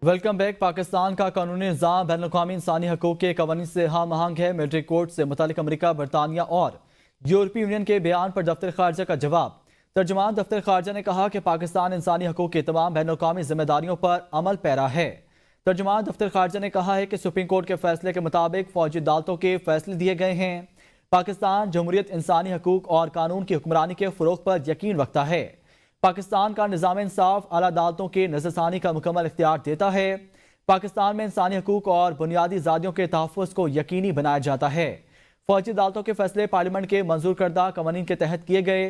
Welcome back. Pakistan का कानूनी निज़ाम ban अवी इंसानी हकूक़ के कवानीन से हम आहंग है। मिलिट्री कोर्ट से मुतालिक अमरीका, बरतानिया और यूरोपीय यूनियन के बयान पर दफ्तर खारजा का जवाब। तर्जुमान दफ्तर खारजा ने कहा कि पाकिस्तान इंसानी हकूक़ की तमाम बैन अवी जिम्मेदारियों पर अमल पैरा है। तर्जुमान दफ्तर खारजा ने कहा है कि सुप्रीम कोर्ट के फैसले के मुताबिक फौजी अदालतों के फैसले दिए गए हैं। पाकिस्तान जमहूरियत, इंसानी हकूक़ और कानून की हुक्मरानी के फ़रोग़ पर यकीन रखता है। पाकिस्तान का निज़ाम इंसाफ आला अदालतों के नज़रसानी का मुकम्मल इख्तियार देता है। पाकिस्तान में इंसानी हकूक़ और बुनियादी आज़ादियों के तहफ़्फ़ुज़ को यकीनी बनाया जाता है। फौजी अदालतों के फैसले पार्लियामेंट के मंजूर करदा कवानीन के तहत किए गए।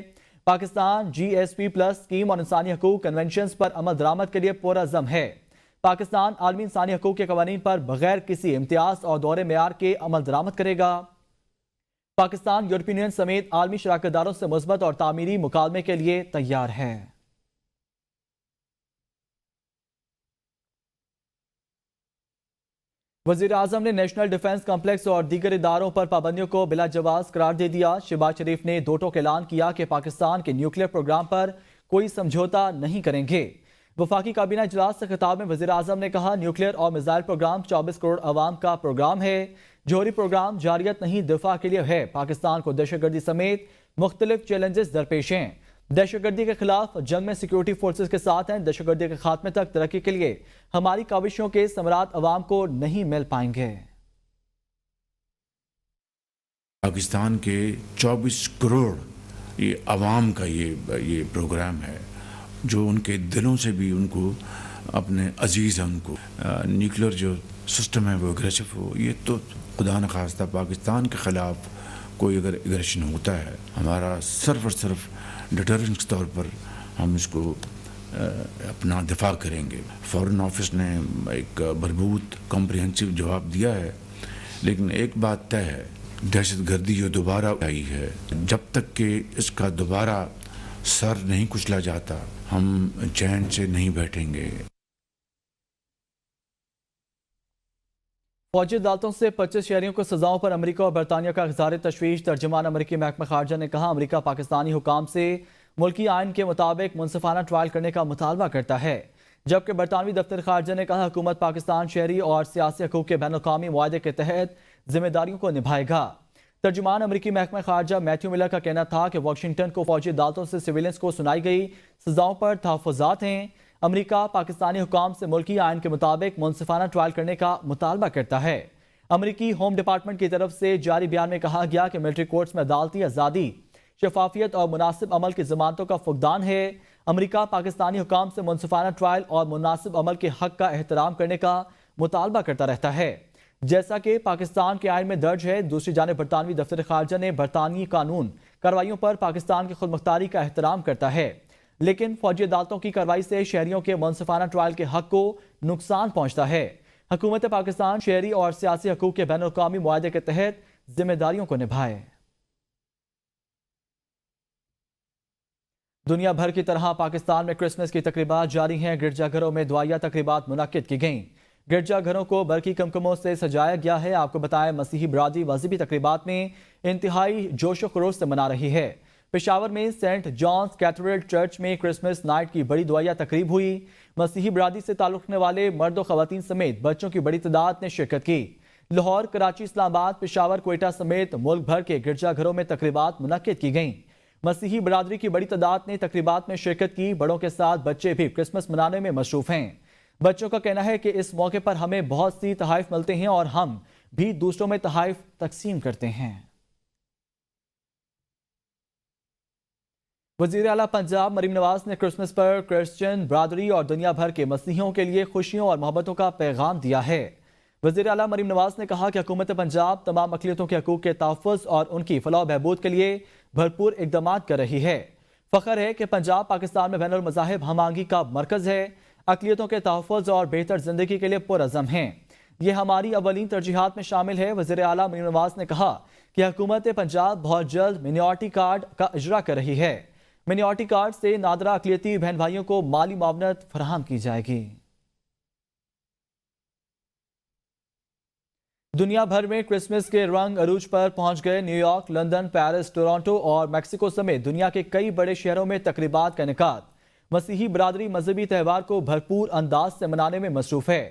पाकिस्तान GSP+ स्कीम और इंसानी हकूक़ कन्वेंशन पर अमल दरामद के लिए पुरअज़्म है। पाकिस्तान आलमी इंसानी हकूक़ के कवानीन पर बगैर किसी इम्तियाज़ और दौरे मेयार के अमल दरामद करेगा। पाकिस्तान यूरोपीय यूनियन समेत आलमी शराकतदारों से मुस्बत और तामीरी मुकालमे के लिए तैयार है। वज़ीर आज़म ने नेशनल डिफेंस कम्प्लेक्स और दीगर इदारों पर पाबंदियों को बिला जवाज करार दे दिया। शहबाज शरीफ ने दो टोक ऐलान किया कि पाकिस्तान के न्यूक्लियर प्रोग्राम पर कोई समझौता नहीं करेंगे। वफाकी काबीना इजलास से खिताब में वज़ीर आज़म ने कहा, न्यूक्लियर और मिसाइल प्रोग्राम 24 करोड़ अवाम का प्रोग्राम है। जौहरी प्रोग्राम जारियत नहीं, दिफा के लिए है। पाकिस्तान को दहशतगर्दी समेत मुख्तलिफ चैलेंजेस दरपेश हैं। दहशतगर्दी के खिलाफ जंग में सिक्योरिटी फोर्सेस के साथ हैं। दहशतगर्दी के खात्मे तक तरक्की के लिए हमारी काविशों के समरात अवाम को नहीं मिल पाएंगे। पाकिस्तान के 24 करोड़ ये अवाम का ये प्रोग्राम है, जो उनके दिलों से भी उनको अपने अजीज़ हैं। उनको न्यूक्लियर जो सिस्टम है वो एग्रेसिव हो, ये तो खुदा न खास्ता पाकिस्तान के ख़िलाफ़ कोई अगर एग्रेशन होता है, हमारा सिर्फ और सिर्फ डिटरेंस के तौर पर हम इसको अपना दिफा करेंगे। फॉरेन ऑफिस ने एक भरपूर कॉम्प्रिहेंसिव जवाब दिया है, लेकिन एक बात तय है, दहशतगर्दी जो दोबारा आई है, जब तक कि इसका दोबारा सर नहीं कुचला जाता, हम चैन से नहीं बैठेंगे। फौजी अदालतों से 25 शहरियों को सजाओं पर अमरीका और बरतानिया का इज़हार तशवीश। तर्जुमान अमरीकी महकमा खारजा ने कहा, अमरीका पाकिस्तानी हुकाम से मुल्की आइन के मुताबिक मुनसिफाना ट्रायल करने का मुतालबा करता है, जबकि बरतानवी दफ्तर खारजा ने कहा, हुकूमत पाकिस्तान शहरी और सियासी हकूक़ के बैनुल-अक़वामी मुआहदे के तहत जिम्मेदारियों को निभाएगा। तर्जुमान अमरीकी महकमा खारजा मैथ्यू मिलर का कहना था कि वाशिंगटन को फौजी अदालतों से सिविलियंस को सुनाई गई सजाओं पर तहफ़्फ़ुज़ात हैं। अमरीका पाकिस्तानी हुकाम से मुल्की आइन के मुताबिक मुनसिफाना ट्रायल करने का मुतालबा करता है। अमरीकी होम डिपार्टमेंट की तरफ से जारी बयान में कहा गया कि मिलिट्री कोर्ट्स में अदालती आज़ादी, शफाफियत और मुनासिब अमल की ज़मानतों का फुकदान है। अमरीका पाकिस्तानी हुकाम से मुनसिफाना ट्रायल और मुनासिब अमल के हक का एहतराम करने का मुतालबा करता रहता है, जैसा कि पाकिस्तान के आइन में दर्ज है। दूसरी जानिब बरतानवी दफ्तर खारजा ने बरतानवी कानून कार्रवाइयों पर पाकिस्तान की खुद मुख्तारी का एहतराम करता है, लेकिन फौजी अदालतों की कार्रवाई से शहरियों के मुनसिफाना ट्रायल के हक को नुकसान पहुंचता है। हुकूमत पाकिस्तान शहरी और सियासी हकूक़ के बैनुल-अक़वामी मुआहदे के तहत जिम्मेदारियों को निभाए। दुनिया भर की तरह पाकिस्तान में क्रिसमस की तकरीबात जारी हैं। गिरजाघरों में दुआया तकरीबात मुनक्किद की गईं। गिरजाघरों को बरकी कमकमों से सजाया गया है। आपको बताएं, मसीही बरादरी मजहबी तकरीबात में इंतहाई जोशो खरोश से मना रही है। पेशावर में सेंट जॉन्स कैथेड्रल चर्च में क्रिसमस नाइट की बड़ी दुआया तकरीब हुई। मसीही बरादरी से ताल्लुक़ रखने वाले मर्द और ख़वातीन समेत बच्चों की बड़ी तादाद ने शिरकत की। लाहौर, कराची, इस्लामाबाद, पेशावर, कोयटा समेत मुल्क भर के गिरजाघरों में तकरीबात मुनक्किद की गईं। मसीही बरादरी की बड़ी तादाद ने तकरीबात में शिरकत की। बड़ों के साथ बच्चे भी क्रिसमस मनाने में मसरूफ़ हैं। बच्चों का कहना है कि इस मौके पर हमें बहुत सी तोहफ़े मिलते हैं और हम भी दूसरों में तोहफ़े तकसीम करते हैं। वज़ीर आला पंजाब मरीम नवाज ने क्रिसमस पर क्रिश्चियन बरादरी और दुनिया भर के मसीहियों के लिए खुशियों और मोहब्बतों का पैगाम दिया है। वज़ीर आला मरीम नवाज ने कहा कि हुकूमत पंजाब तमाम अक़लियतों के हकूक़ के तहफ़्फ़ुज़ और उनकी फलाह बहबूद के लिए भरपूर इक़दाम कर रही है। फ़ख्र है कि पंजाब पाकिस्तान में बैनुल मज़ाहिब हम-आहंगी का मरकज़ है। अक़लियतों के तहफ़्फ़ुज़ और बेहतर ज़िंदगी के लिए पुरअज़म हैं। ये हमारी अवलीन तरजीहात में शामिल है। वज़ीर आला मरीम नवाज ने कहा कि हुकूमत पंजाब बहुत जल्द मिनॉरिटी कार्ड का इजरा कर रही है। मिनॉरिटी कार्ड से नादरा अक़लियती बहन भाइयों को माली मुआवनत फराहम की जाएगी। दुनिया भर में क्रिसमस के रंग अरूज पर पहुंच गए। न्यूयॉर्क, लंदन, पेरिस, टोरंटो और मैक्सिको समेत दुनिया के कई बड़े शहरों में तकरीबात का इनेकाद। मसीही बरादरी मजहबी त्यौहार को भरपूर अंदाज से मनाने में मसरूफ है।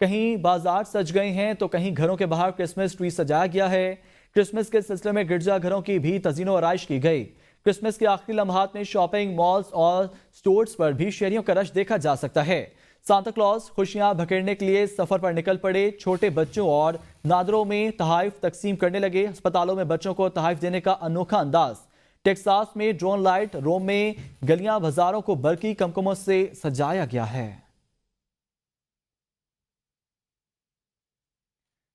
कहीं बाजार सज गए हैं तो कहीं घरों के बाहर क्रिसमस ट्री सजाया गया है। क्रिसमस के सिलसिले में गिरजाघरों की भी तज़ीनो आराइश की गई। क्रिसमस के आखिरी लम्हात में शॉपिंग मॉल्स और स्टोर्स पर भी शहरियों का रश देखा जा सकता है। सांता क्लॉज खुशियां बखेरने के लिए सफर पर निकल पड़े। छोटे बच्चों और नादरों में तहाइफ तकसीम करने लगे। अस्पतालों में बच्चों को तहाइफ देने का अनोखा अंदाज। टेक्सास में ड्रोन लाइट, रोम में गलियां बाजारों को बरकी कमकमों से सजाया गया है।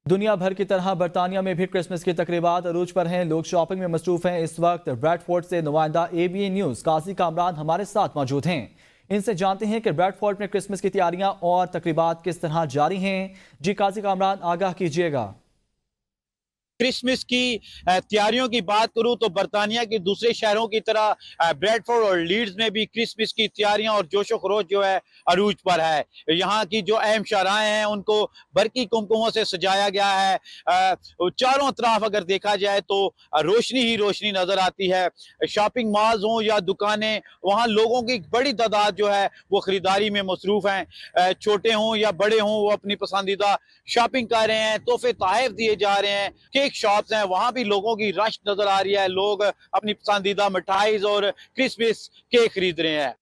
दुनिया भर की तरह बरतानिया में भी क्रिसमस की तकरीबात अरूज पर हैं। लोग शॉपिंग में मसरूफ हैं। इस वक्त ब्रैडफोर्ड से नुमाइंदा ABN न्यूज़ काजी कामरान हमारे साथ मौजूद हैं। इनसे जानते हैं कि ब्रैडफोर्ड में क्रिसमस की तैयारियां और तकरीबात किस तरह जारी हैं। जी काजी कामरान, आगाह कीजिएगा। क्रिसमस की तैयारियों की बात करूं तो बरतानिया के दूसरे शहरों की तरह ब्रैडफोर्ड और लीड्स में भी क्रिसमस की तैयारियां और जोशो खरोश जो है अरूज पर है। यहाँ की जो अहम शाहराएं हैं उनको बरकी कुमकुमों से सजाया गया है। चारों तरफ अगर देखा जाए तो रोशनी ही रोशनी नजर आती है। शॉपिंग मॉल्स हों या दुकानें, वहाँ लोगों की बड़ी तादाद जो है वो खरीदारी में मसरूफ हैं। छोटे हों या बड़े हों, वो अपनी पसंदीदा शॉपिंग कर रहे हैं। तोहफे तोहफे दिए जा रहे हैं। केक शॉप्स हैं, वहां भी लोगों की रश नजर आ रही है। लोग अपनी पसंदीदा मिठाई और क्रिसमस केक खरीद रहे हैं।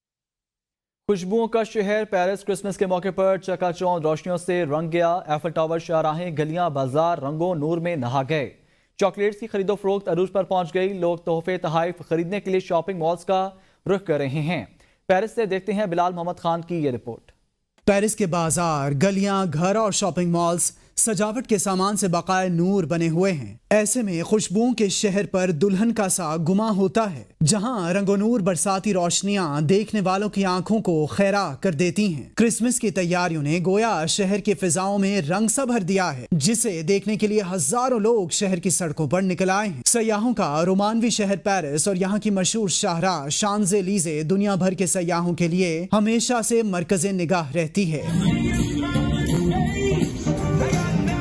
खुशबुओं का शहर पेरिस क्रिसमस के मौके पर चकाचौंध रोशनियों से रंग गया। एफल टावर, शाहराहें, गलियां, बाजार रंगों नूर में नहा गए। चॉकलेट्स की खरीदो फरोख्त अरूज पर पहुंच गई। लोग तोहफे तहाइफ खरीदने के लिए शॉपिंग मॉल्स का रुख कर रहे हैं। पेरिस से देखते हैं बिलाल मोहम्मद खान की ये रिपोर्ट। पेरिस के बाजार, गलियां, घर और शॉपिंग मॉल्स सजावट के सामान से बकाए नूर बने हुए हैं। ऐसे में खुशबुओं के शहर पर दुल्हन का सा गुमा होता है, जहां रंगोनूर बरसाती रोशनियां देखने वालों की आंखों को खैरा कर देती हैं। क्रिसमस की तैयारियों ने गोया शहर की फिजाओं में रंग सा भर दिया है, जिसे देखने के लिए हजारों लोग शहर की सड़कों पर निकल आए हैं। सयाहों का रोमानवी शहर पेरिस और यहाँ की मशहूर शाहराह शांज़ेलीज़े दुनिया भर के सयाहों के लिए हमेशा से मरकज़े निगाह रहती है।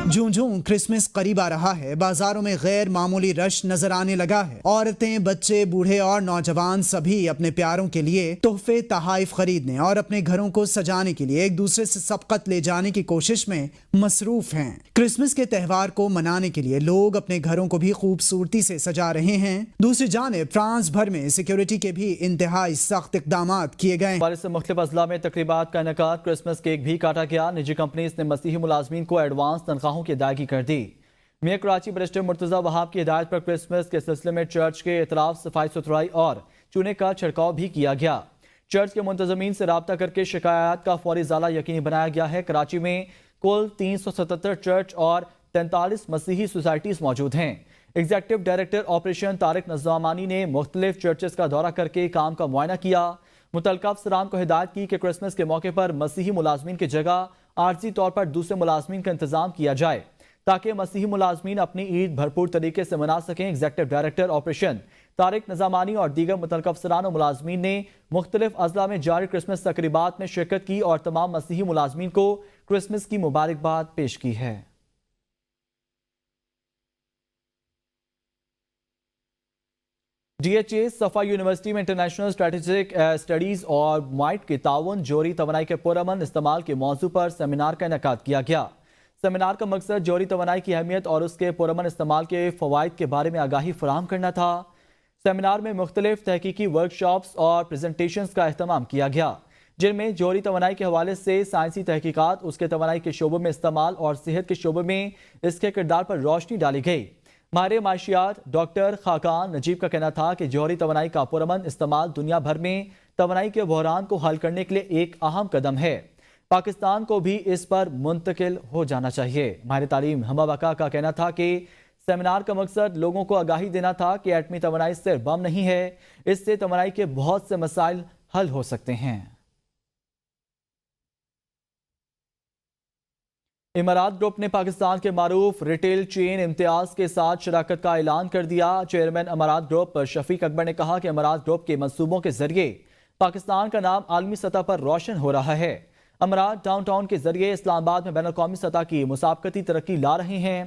जूं जूं क्रिसमस करीब आ रहा है, बाजारों में गैर मामूली रश नजर आने लगा है। औरतें, बच्चे, बूढ़े और नौजवान सभी अपने प्यारों के लिए तोहफे तहाइफ खरीदने और अपने घरों को सजाने के लिए एक दूसरे से सबकत ले जाने की कोशिश में मसरूफ हैं। क्रिसमस के त्यौहार को मनाने के लिए लोग अपने घरों को भी खूबसूरती से सजा रहे हैं। दूसरी जानिब फ्रांस भर में सिक्योरिटी के भी इंतहाई सख्त इक़दाम किए गए। बारिश से मुख्तलिफ अजला में तकरीबात का इनेकाद। क्रिसमस केक भी काटा गया। निजी कंपनीज ने मसीही मुलाजमीन को एडवांस तनख्वाहों की अदायगी कर दी। मेयर कराची बैरिस्टर मुर्तजा वहाब की हिदायत पर क्रिसमस के सिलसिले में चर्च के इतराफ सफाई सुथराई और चूने का छिड़काव भी किया गया। चर्च के मुंतजमीन से राब्ता करके शिकायत का फौरी इजाला यकीनी बनाया गया है। कराची में कुल 377 चर्च और 43 मसीही सोसाइटीज मौजूद हैं। एग्जीक्यूटिव डायरेक्टर ऑपरेशन तारिक नज़ामानी ने मुख्तलिफ चर्चेस का दौरा करके काम का मुआयना किया। मुतल्लिका अफसरान को हिदायत की कि क्रिसमस के मौके पर मसीही मुलाजमीन की जगह आर्जी तौर पर दूसरे मुलाजमीन का इंतजाम किया जाए ताकि मसीही मुलाजमीन अपनी ईद भरपूर तरीके से मना सकें। एग्जीक्यूटिव डायरेक्टर ऑपरेशन तारिक नज़ामानी और दीगर मुतल्लिका अफसरान और मुलाजमीन ने मुख्तलिफ अजला में जारी क्रिसमस तकरीबात में शिरकत की और तमाम मसीही मुलाजमीन को क्रिसमस की मुबारकबाद पेश की है। DHA सफा यूनिवर्सिटी में इंटरनेशनल स्ट्रेटेजिक स्टडीज और माइट के ताउन जोहरी तवानाई के पुरअमन इस्तेमाल के मौजू पर सेमिनार का इनेकाद किया गया। सेमिनार का मकसद जोहरी तवानाई की अहमियत और उसके पुरअमन इस्तेमाल के फ़वाइद के बारे में आगाही फराहम करना था। सेमिनार में मुख्तलिफ तहकीकी वर्कशॉप्स और प्रेजेंटेशंस का अहतमाम किया गया, जिनमें जोहरी तवानाई के हवाले से साइंसी तहकीकात, उसके तवानाई के शोबों में इस्तेमाल और सेहत के शोबे में इसके किरदार पर रोशनी डाली गई। माहिर माशियात डॉक्टर खाकान नजीब का कहना था कि जोहरी तवानाई का पुरअमन इस्तेमाल दुनिया भर में तवानाई के बहरान को हल करने के लिए एक अहम कदम है। पाकिस्तान को भी इस पर मुंतकिल हो जाना चाहिए। माहिर तालीम हमा बका का कहना था कि सेमिनार का मकसद लोगों को आगाही देना था कि एटमी तवानाई सिर्फ बम नहीं है, इससे तवानाई के बहुत से मसाइल हल हो सकते हैं। इमारात ग्रुप ने पाकिस्तान के मारूफ रिटेल चेन इम्तियाज के साथ शराकत का ऐलान कर दिया। चेयरमैन इमारात ग्रुप शफीक अकबर ने कहा कि इमारात ग्रुप के मंसूबों के जरिए पाकिस्तान का नाम आलमी सतह पर रोशन हो रहा है। इमारात डाउनटाउन के जरिए इस्लामाबाद में बैनुल-अक़वामी सतह की मुसाबकती तरक्की ला रहे हैं।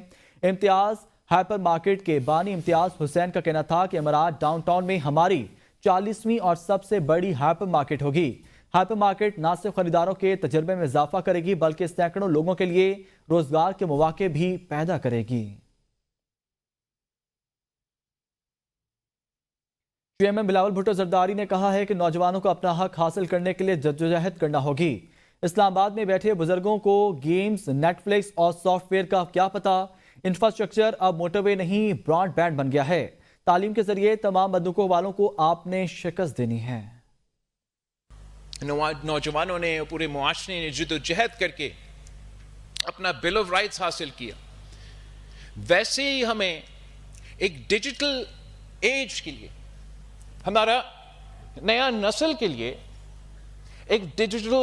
इम्तियाज हाइपर मार्केट के बानी इम्तियाज हुसैन का कहना था कि इमारात डाउनटाउन में हमारी 40वीं और सबसे बड़ी हाइपर मार्केट होगी। ہائپر مارکیٹ نہ صرف خریداروں کے تجربے میں اضافہ کرے گی بلکہ سینکڑوں لوگوں کے لیے روزگار کے مواقع بھی پیدا کرے گی۔ چیئرمین بلاول بھٹو زرداری نے کہا ہے کہ نوجوانوں کو اپنا حق حاصل کرنے کے لیے جدوجہد کرنا ہوگی۔ اسلام آباد میں بیٹھے بزرگوں کو گیمز، نیٹ فلکس اور سافٹ ویئر کا کیا پتہ؟ انفراسٹرکچر اب موٹر وے نہیں براڈ بینڈ بن گیا ہے۔ تعلیم کے ذریعے تمام بندوقوں والوں کو آپ نے شکست دینی ہے۔ نوجوانوں نے، پورے معاشرے نے جدوجہد کر کے اپنا بل آف رائٹس حاصل کیا، ویسے ہی ہمیں ایک ڈیجیٹل ایج کے لیے، ہمارا نیا نسل کے لیے ایک ڈیجیٹل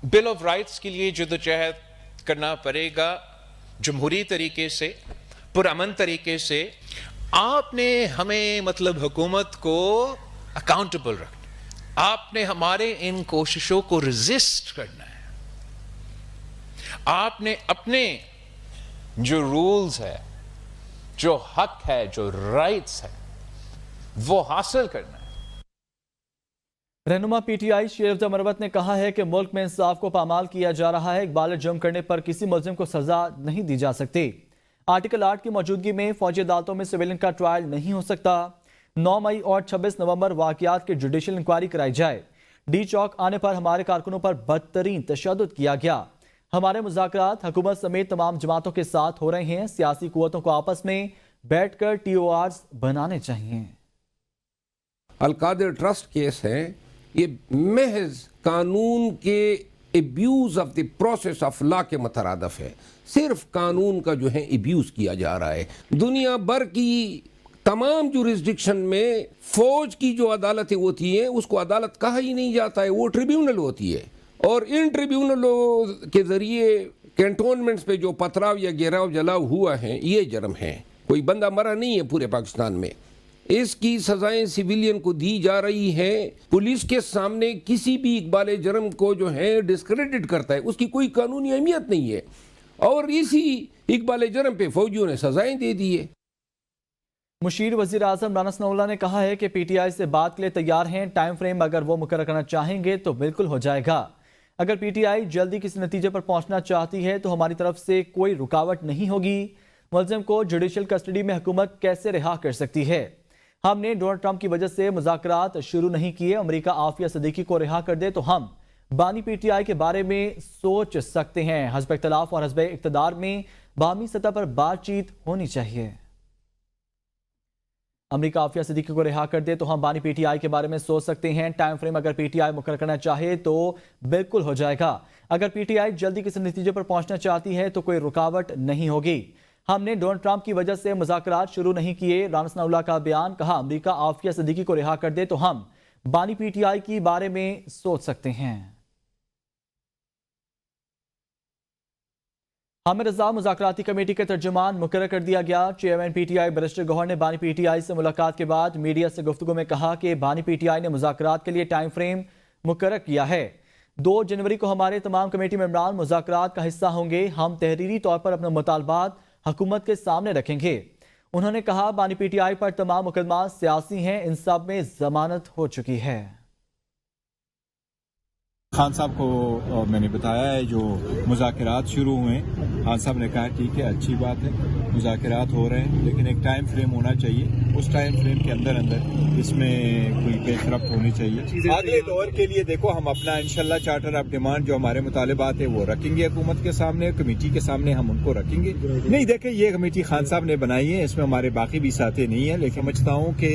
بل آف رائٹس کے لیے جدوجہد کرنا پڑے گا، جمہوری طریقے سے، پرامن طریقے سے۔ آپ نے ہمیں حکومت کو اکاؤنٹیبل رکھنا، آپ نے ہمارے ان کوششوں کو ریزسٹ کرنا ہے، آپ نے اپنے جو رولز ہے، جو حق ہے، جو رائٹس ہے، وہ حاصل کرنا ہے۔ رہنما پی ٹی آئی شیر افضل مروت نے کہا ہے کہ ملک میں انصاف کو پامال کیا جا رہا ہے، اقبال جرم کرنے پر کسی ملزم کو سزا نہیں دی جا سکتی۔ آرٹیکل 8 کی موجودگی میں فوجی عدالتوں میں سویلین کا ٹرائل نہیں ہو سکتا۔ 9 مئی اور 26 نومبر واقعات کی جوڈیشل انکوائری کرائی جائے۔ ڈی چوک آنے پر ہمارے کارکنوں پر بدترین تشدد کیا گیا۔ ہمارے مذاکرات حکومت سمیت تمام جماعتوں کے ساتھ ہو رہے ہیں، سیاسی قوتوں کو آپس میں بیٹھ کر ٹی او آرز بنانے چاہیے۔ القادر ٹرسٹ کیس ہے، یہ محض قانون کے abuse of the process of law کے مترادف ہے، صرف قانون کا جو ہے ایبیوز کیا جا رہا ہے۔ دنیا بھر کی تمام جورسڈکشن میں فوج کی جو عدالتیں ہوتی ہیں اس کو عدالت کہا ہی نہیں جاتا ہے، وہ ٹریبیونل ہوتی ہے، اور ان ٹریبیونلوں کے ذریعے کینٹونمنٹس پہ جو پتھراؤ یا گھیراؤ جلاؤ ہوا ہے یہ جرم ہے۔ کوئی بندہ مرا نہیں ہے پورے پاکستان میں، اس کی سزائیں سویلین کو دی جا رہی ہیں۔ پولیس کے سامنے کسی بھی اقبال جرم کو جو ہے ڈسکریڈٹ کرتا ہے، اس کی کوئی قانونی اہمیت نہیں ہے، اور اسی اقبال جرم پہ فوجیوں نے سزائیں دے دی ہے۔ مشیر وزیر اعظم رانا ثناء اللہ نے کہا ہے کہ پی ٹی آئی سے بات کے لیے تیار ہیں، ٹائم فریم اگر وہ مقرر کرنا چاہیں گے تو بالکل ہو جائے گا۔ اگر پی ٹی آئی جلدی کسی نتیجے پر پہنچنا چاہتی ہے تو ہماری طرف سے کوئی رکاوٹ نہیں ہوگی۔ ملزم کو جوڈیشل کسٹڈی میں حکومت کیسے رہا کر سکتی ہے؟ ہم نے ڈونلڈ ٹرمپ کی وجہ سے مذاکرات شروع نہیں کیے، امریکہ عافیہ صدیقی کو رہا کر دے تو ہم بانی پی ٹی آئی کے بارے میں سوچ سکتے ہیں۔ حزب اختلاف اور حزب اقتدار میں باہمی سطح پر بات چیت ہونی چاہیے۔ امریکہ عافیہ صدیقی کو رہا کر دے تو ہم بانی پی ٹی آئی کے بارے میں سوچ سکتے ہیں، ٹائم فریم اگر پی ٹی آئی مقرر کرنا چاہے تو بالکل ہو جائے گا۔ اگر پی ٹی آئی جلدی کسی نتیجے پر پہنچنا چاہتی ہے تو کوئی رکاوٹ نہیں ہوگی۔ ہم نے ڈونلڈ ٹرمپ کی وجہ سے مذاکرات شروع نہیں کیے، رانا ثناء اللہ کا بیان۔ کہا امریکہ عافیہ صدیقی کو رہا کر دے تو ہم بانی پی ٹی آئی کے بارے میں سوچ سکتے ہیں۔ حامد رضا مذاکراتی کمیٹی کے ترجمان مقرر کر دیا گیا۔ Chairman P T I barrister Gohar نے بانی پی ٹی آئی سے ملاقات کے بعد میڈیا سے گفتگو میں کہا کہ بانی پی ٹی آئی نے مذاکرات کے لیے ٹائم فریم مقرر کیا ہے۔ 2 جنوری کو ہمارے تمام کمیٹی ممبران مذاکرات کا حصہ ہوں گے۔ ہم تحریری طور پر اپنے مطالبات حکومت کے سامنے رکھیں گے۔ انہوں نے کہا بانی پی ٹی آئی پر تمام مقدمات سیاسی ہیں، ان سب میں ضمانت ہو چکی ہے۔ خان صاحب کو میں نے بتایا ہے جو مذاکرات شروع ہوئے ہیں، خان صاحب نے کہا ٹھیک ہے، اچھی بات ہے، مذاکرات ہو رہے ہیں، لیکن ایک ٹائم فریم ہونا چاہیے، اس ٹائم فریم کے اندر اس میں کوئی پیش رفت ہونی چاہیے۔ اگلے دور کے لیے دیکھو ہم اپنا انشاءاللہ چارٹر آف ڈیمانڈ جو ہمارے مطالبات ہیں وہ رکھیں گے حکومت کے سامنے، کمیٹی کے سامنے ہم ان کو رکھیں گے۔ نہیں دیکھیں یہ کمیٹی خان صاحب نے بنائی ہے، اس میں ہمارے باقی بھی ساتھی نہیں ہیں، لیکن سمجھتا ہوں کہ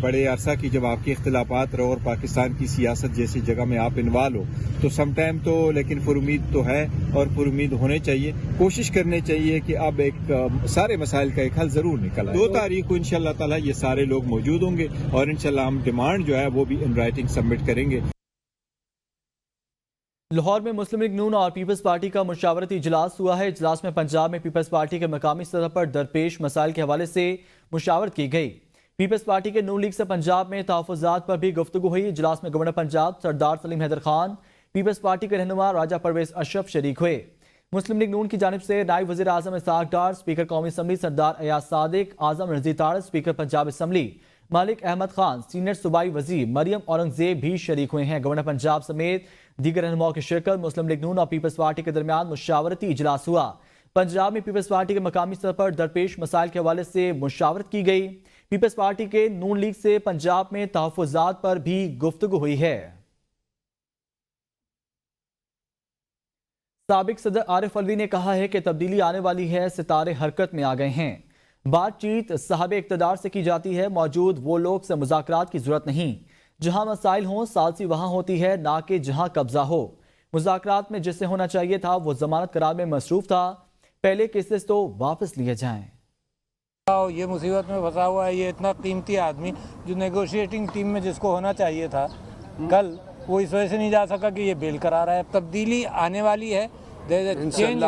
بڑے عرصہ کی جب آپ کے اختلافات رہو اور پاکستان کی سیاست جیسی جگہ میں آپ انوالو ہو تو سم ٹائم تو لیکن پر امید تو ہے اور پر امید ہونے چاہیے، کوشش کرنی چاہیے کہ اب ایک سارے مسائل کا ایک حل ضرور نکل آئے۔ 2 تاریخ کو انشاءاللہ تعالی یہ سارے لوگ موجود ہوں گے اور انشاءاللہ ہم ڈیمانڈ جو ہے وہ بھی ان رائٹنگ سبمٹ کریں گے۔ لاہور میں مسلم لیگ نون اور پیپلز پارٹی کا مشاورتی اجلاس ہوا ہے۔ اجلاس میں پنجاب میں پیپلز پارٹی کے مقامی سطح پر درپیش مسائل کے حوالے سے مشاورت کی گئی۔ پیپلز پارٹی کے نون لیگ سے پنجاب میں تحفظات پر بھی گفتگو ہوئی۔ اجلاس میں گورنر پنجاب سردار سلیم حیدر خان، پیپلز پارٹی کے رہنما راجہ پرویز اشرف شریک ہوئے۔ مسلم لیگ نون کی جانب سے نائب وزیر اعظم اسحاق ڈار، اسپیکر قومی اسمبلی سردار ایاز صادق، اعظم رضی تاڑ، اسپیکر پنجاب اسمبلی मालिक अहमद खान, सीनियर सूबाई वजीर मरियम औरंगजेब भी शरीक हुए हैं। गवर्नर पंजाब समेत दीगर रहनुमाओं की शिरकत। मुस्लिम लीग नून और पीपल्स पार्टी के दरमियान मुशावरती इजलास हुआ। पंजाब में पीपल्स पार्टी के मकामी स्तर पर दरपेश मसाइल के हवाले से मुशावरत की गई। पीपल्स पार्टी के नून लीग से पंजाब में तहफ़्फ़ुज़ात पर भी गुफ्तगू हुई है। साबिक सदर आरिफ अलवी ने कहा है कि तब्दीली आने वाली है, सितारे हरकत में आ गए हैं। बातचीत साहब इक़्तिदार से की जाती है, मौजूद वो लोग से मुज़ाकरात की ज़रूरत नहीं। जहां मसाइल हों सालसी वहां होती है, ना कि जहां कब्जा हो। मुज़ाकरात में जिससे होना चाहिए था वो जमानत करार में मसरूफ था। पहले केसेस तो वापस लिए जाएं। ये मुसीबत में फंसा हुआ है, ये इतना कीमती आदमी जो नेगोशिएटिंग टीम में जिसको होना चाहिए था कल, वो इस वजह से नहीं जा सका कि ये बेल करा रहा है। तब्दीली आने वाली है, चेंज।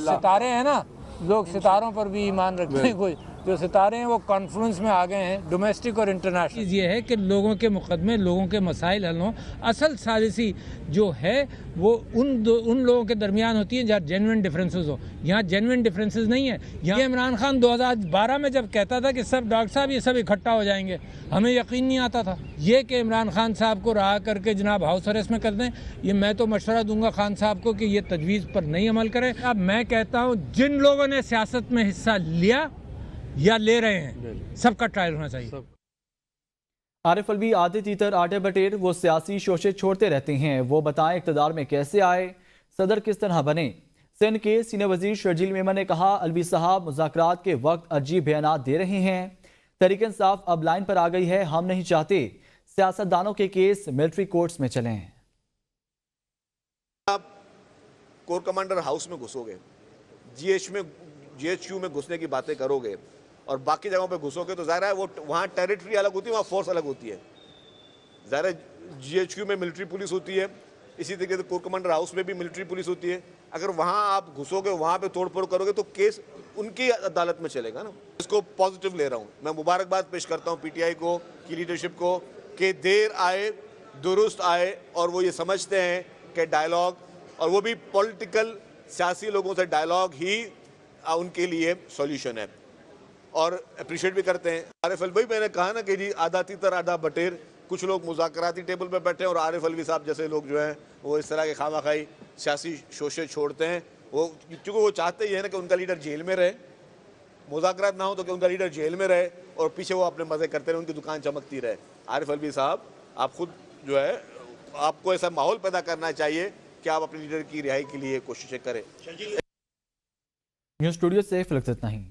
सितारे हैं ना, लोग सितारों पर भी ईमान रखते हैं। कोई जो सितारे हैं वो कॉन्फ्रेंस में आ गए हैं, डोमेस्टिक और इंटरनेशनल। ये है कि लोगों के मुकदमे, लोगों के मसाइल हल हों। असल साजिशी जो है वो उन लोगों के दरमियान होती है जहाँ जेन्युइन डिफरेंसेस हो। यहाँ जेन्युइन डिफरेंसेस नहीं है। यहाँ इमरान खान 2012 में जब कहता था कि सब डॉक्टर साहब ये सब इकट्ठा हो जाएंगे, हमें यकीन नहीं आता था। ये कि इमरान खान साहब को रहा करके जनाब हाउस अरेस्ट में कर दें, ये मैं तो मशवरा दूंगा खान साहब को कि ये तजवीज़ पर नहीं अमल करें। अब मैं कहता हूँ जिन लोगों ने सियासत में हिस्सा लिया या ले रहे हैं, सबका ट्रायल होना चाहिए। आरिफ अलवी आधे तीतर आटे बटेर, वो सियासी शोशे छोड़ते रहते हैं। वो बताएं इक़्तिदार में कैसे आए, सदर किस तरह बने। सिंध के सीनियर वजीर शर्जील मेमन ने कहा अलवी साहब मुज़ाकरात के वक्त अजीब बयानात दे रहे हैं। तहरीक इंसाफ अब लाइन पर आ गई है, हम नहीं चाहते सियासतदानों के केस मिलिट्री कोर्ट्स में चलें। आप कोर कमांडर हाउस में घुसोगे, GHQ में घुसने की बातें करोगे और बाकी जगहों पे घुसोगे तो ज़ाहिर है वो वहाँ टेरिटरी अलग होती है, वहाँ फोर्स अलग होती है। ज़ाहिर है GHQ में मिलिट्री पुलिस होती है, इसी तरीके से कोर कमांडर हाउस में भी मिलिट्री पुलिस होती है। अगर वहाँ आप घुसोगे, वहाँ पे तोड़ फोड़ करोगे तो केस उनकी अदालत में चलेगा ना। इसको पॉजिटिव ले रहा हूँ मैं, मुबारकबाद पेश करता हूँ PTI को, की लीडरशिप को कि देर आए दुरुस्त आए और वो ये समझते हैं कि डायलॉग, और वो भी पॉलिटिकल सियासी लोगों से डायलॉग ही उनके लिए सॉल्यूशन है, और अप्रिशिएट भी करते हैं। आरिफ अलवी, मैंने कहा ना कि जी आधा तीतर आधा बटेर, कुछ लोग मुज़ाकराती टेबल पे बैठे हैं और आरिफ अलवी साहब जैसे लोग जो हैं वो इस तरह के खामाखाई सियासी शोशे छोड़ते हैं। वो क्योंकि वो चाहते ही है ना कि उनका लीडर जेल में रहे, मुज़ाकरात ना हो तो कि उनका लीडर जेल में रहे और पीछे वो अपने मज़े करते रहे, उनकी दुकान चमकती रहे। आरिफ अलवी साहब, आप खुद जो है आपको ऐसा माहौल पैदा करना चाहिए कि आप अपने लीडर की रिहाई के लिए कोशिशें करें। न्यूज़ स्टूडियो से फिलहाल इतना ही।